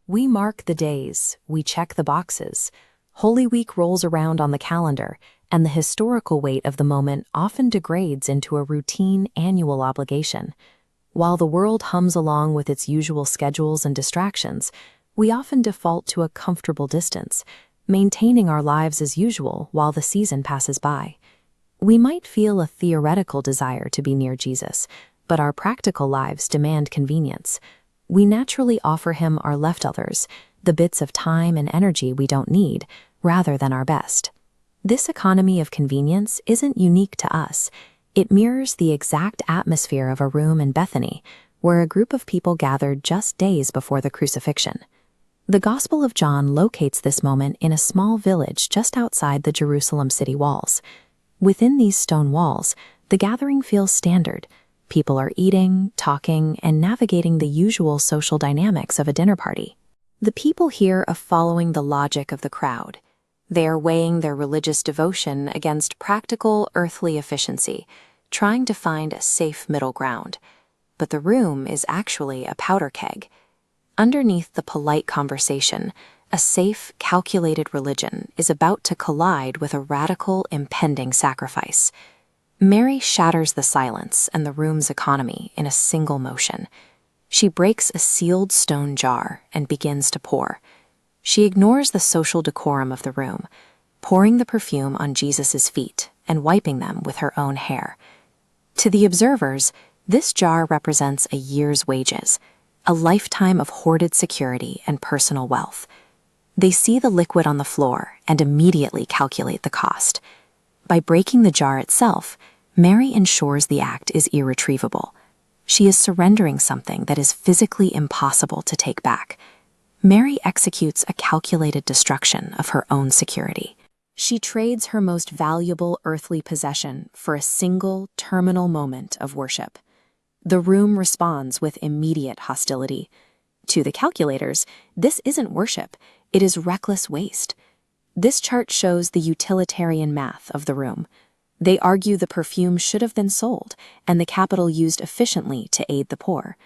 We mark the days, we check the boxes. Holy Week rolls around on the calendar, and the historical weight of the moment often degrades into a routine annual obligation. While the world hums along with its usual schedules and distractions, we often default to a comfortable distance, maintaining our lives as usual while the season passes by. We might feel a theoretical desire to be near Jesus, but our practical lives demand convenience. We naturally offer him our leftovers, the bits of time and energy we don't need, rather than our best. This economy of convenience isn't unique to us. It mirrors the exact atmosphere of a room in Bethany, where a group of people gathered just days before the crucifixion. The Gospel of John locates this moment in a small village just outside the Jerusalem city walls. Within these stone walls, the gathering feels standard. People are eating, talking, and navigating the usual social dynamics of a dinner party. The people here are following the logic of the crowd. They are weighing their religious devotion against practical, earthly efficiency, trying to find a safe middle ground. But the room is actually a powder keg. Underneath the polite conversation, a safe, calculated religion is about to collide with a radical, impending sacrifice. Mary shatters the silence and the room's economy in a single motion. She breaks a sealed stone jar and begins to pour. She ignores the social decorum of the room, pouring the perfume on Jesus' feet and wiping them with her own hair. To the observers, this jar represents a year's wages, a lifetime of hoarded security and personal wealth. They see the liquid on the floor and immediately calculate the cost. By breaking the jar itself, Mary ensures the act is irretrievable. She is surrendering something that is physically impossible to take back. Mary executes a calculated destruction of her own security. She trades her most valuable earthly possession for a single, terminal moment of worship. The room responds with immediate hostility. To the calculators, this isn't worship, it is reckless waste. This chart shows the utilitarian math of the room. They argue the perfume should have been sold and the capital used efficiently to aid the poor.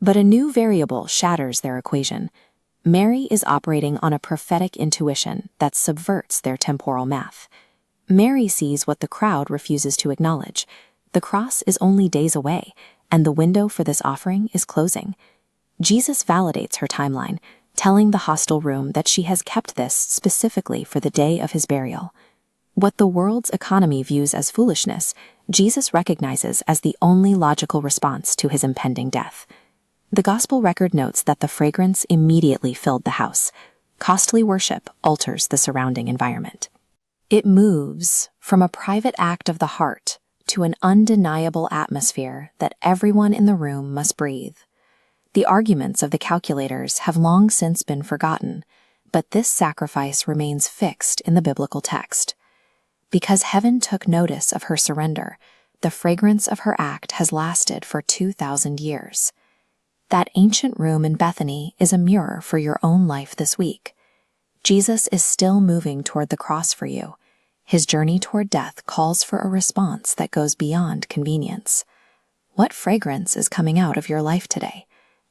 But a new variable shatters their equation. Mary is operating on a prophetic intuition that subverts their temporal math. Mary sees what the crowd refuses to acknowledge. The cross is only days away, and the window for this offering is closing. Jesus validates her timeline, telling the hostile room that she has kept this specifically for the day of his burial. What the world's economy views as foolishness, Jesus recognizes as the only logical response to his impending death. The Gospel record notes that the fragrance immediately filled the house. Costly worship alters the surrounding environment. It moves from a private act of the heart to an undeniable atmosphere that everyone in the room must breathe. The arguments of the calculators have long since been forgotten, but this sacrifice remains fixed in the biblical text. Because heaven took notice of her surrender, the fragrance of her act has lasted for 2,000 years. That ancient room in Bethany is a mirror for your own life this week. Jesus is still moving toward the cross for you. His journey toward death calls for a response that goes beyond convenience. What fragrance is coming out of your life today?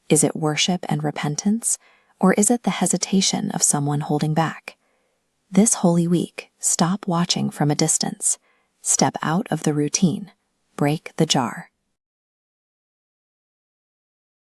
Is it worship and repentance, or is it the hesitation of someone holding back? This Holy Week, stop watching from a distance. Step out of the routine. Break the jar.